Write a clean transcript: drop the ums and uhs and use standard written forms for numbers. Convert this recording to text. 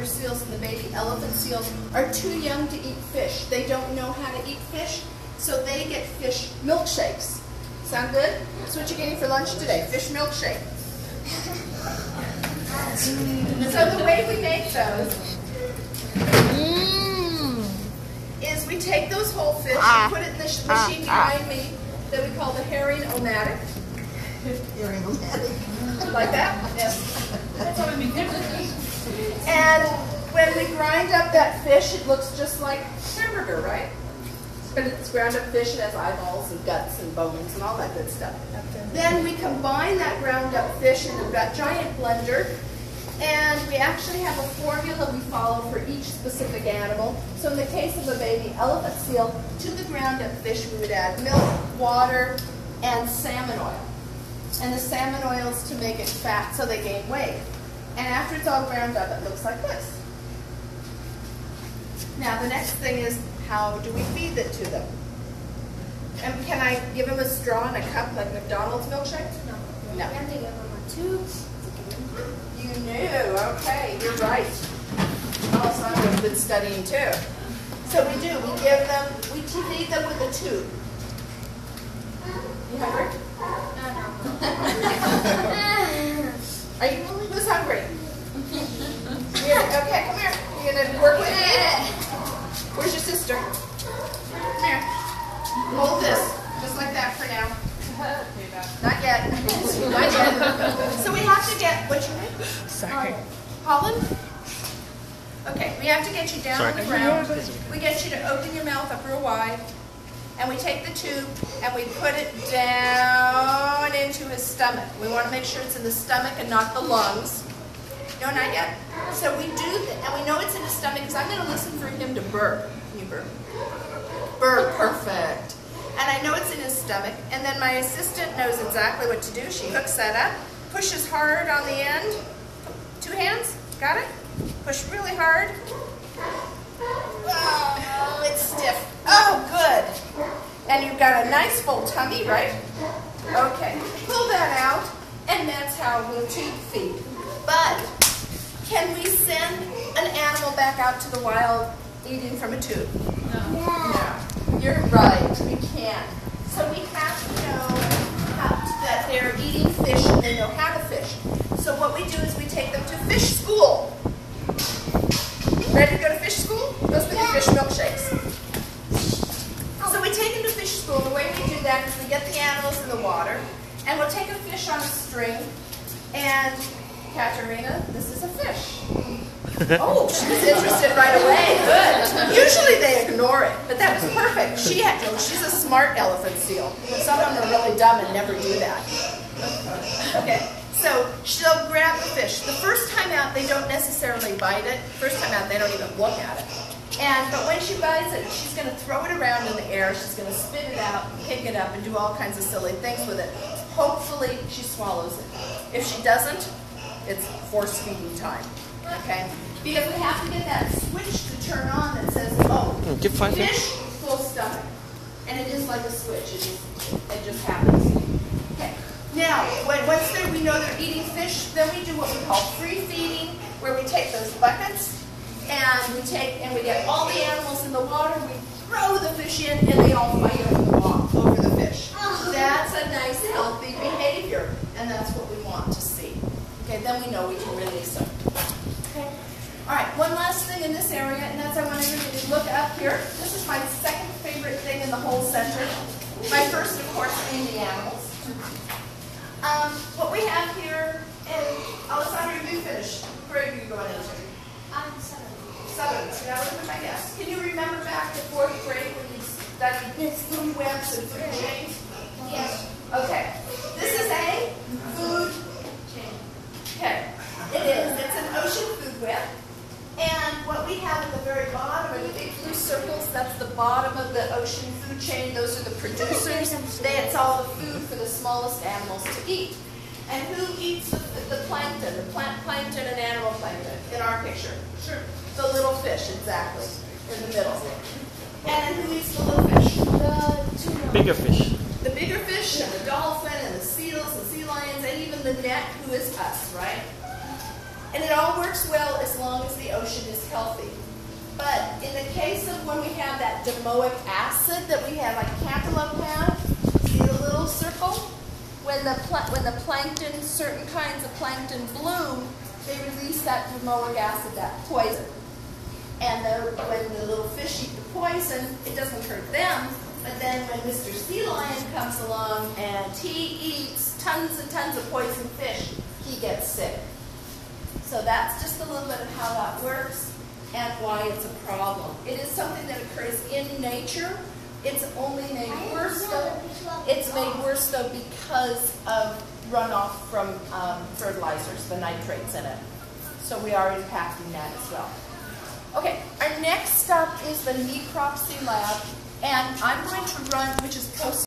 seals and the baby elephant seals are too young to eat fish. They don't know how to eat fish, so they get fish milkshakes. Sound good? That's what you're getting for lunch today, fish milkshake. So the way we make those is we take those whole fish and put it in this machine behind me that we call the herring-o-matic. Herring-o-matic. Like that? Yes. That's how we make it. And when we grind up that fish, it looks just like hamburger, right? But it's ground up fish, it has eyeballs and guts and bones and all that good stuff. Then we combine that ground up fish in a giant blender, and we actually have a formula we follow for each specific animal. So in the case of a baby elephant seal, to the ground up fish we would add milk, water, and salmon oil. And the salmon oil is to make it fat so they gain weight. And after it's all ground up, it looks like this. Now the next thing is, how do we feed it to them? And can I give them a straw and a cup like McDonald's milkshake? No. You have to give them a tube. You knew. Okay, you're right. Also, I've been studying too. So we do. We give them. We feed them with a tube. You hungry? Are you? Who's hungry? Okay, come here. You're gonna work with me. Where's your sister? Come here. Hold this, just like that for now. Not yet. Not yet. So we have to get, what's your name? Sorry. Colin? Okay, we have to get you down on the ground. We get you to open your mouth up real wide. And we take the tube and we put it down into his stomach. We want to make sure it's in the stomach and not the lungs. No, not yet. So we do that, and we know it's in his stomach because I'm going to listen for him to burp. Can you burp? Burp, perfect. And I know it's in his stomach, and then my assistant knows exactly what to do. She hooks that up, pushes hard on the end. 2 hands, got it? Push really hard. Oh, it's stiff. Oh, good. And you've got a nice full tummy, right? Okay, pull that out, and that's how we'll tube feed. But can we send an animal back out to the wild eating from a tube? No. No. You're right, we can't. So we have to know that they're eating fish and they know how to fish. So what we do is we take them to fish school. Ready to go to fish school? Those are the fish milkshakes. So we take them to fish school. The way we do that is we get the animals in the water, and we'll take a fish on a string, and Katerina, this is a fish. Oh, she was interested right away. Good. Usually they ignore it, but that was perfect. She's a smart elephant seal. Some of them are really dumb and never do that. Okay, so she'll grab the fish. The first time out, they don't necessarily bite it. First time out, they don't even look at it. But when she bites it, she's going to throw it around in the air. She's going to spit it out, pick it up, and do all kinds of silly things with it. Hopefully, she swallows it. If she doesn't, it's force feeding time. Okay? Because we have to get that switch to turn on that says, oh, fish, full stomach. And it is like a switch. It just happens. Okay. Now, once we know they're eating fish, then we do what we call free feeding, where we take those buckets and we get all the animals in the water, we throw the fish in, and they all fight over the fish. That's a nice, healthy behavior, and that's what we want to see. Okay, then we know we can release them. Okay. All right, one last thing in this area, and that's I want everybody to look up here. This is my second favorite thing in the whole center. My first, of course, being the animals. What we have here, and Alessandra, you finished. Where are you going into? I'm 7. 7. So now look at my desk. Can you remember back to 4th grade when you studied food webs and food chains? Yes. Okay. This is a food chain. Okay. It is. It's an ocean food web. And what we have at the very bottom are the big blue circles. That's the bottom of the ocean food chain. Those are the producers. It's all the food for the smallest animals to eat. And who eats the plankton, the plant plankton and animal plankton in our picture? Sure. The little fish, exactly, in the middle. And then who eats the little fish? The tuna. Bigger fish. The bigger fish and the dolphin and the seals and sea lions and even the net, who is us, right? And it all works well as long as the ocean it's healthy. But in the case of when we have that domoic acid that we have, like cantaloupe have, see the little circle? When the plankton, certain kinds of plankton bloom, they release that domoic acid, that poison. And when the little fish eat the poison, it doesn't hurt them. But then when Mr. Sea Lion comes along and he eats tons and tons of poison fish, he gets sick. So that's just a little bit of how that works and why it's a problem. It is something that occurs in nature. It's only made worse though. It's made worse though because of runoff from fertilizers, the nitrates in it. So we are impacting that as well. Okay, our next stop is the necropsy lab, and I'm going to run, which is post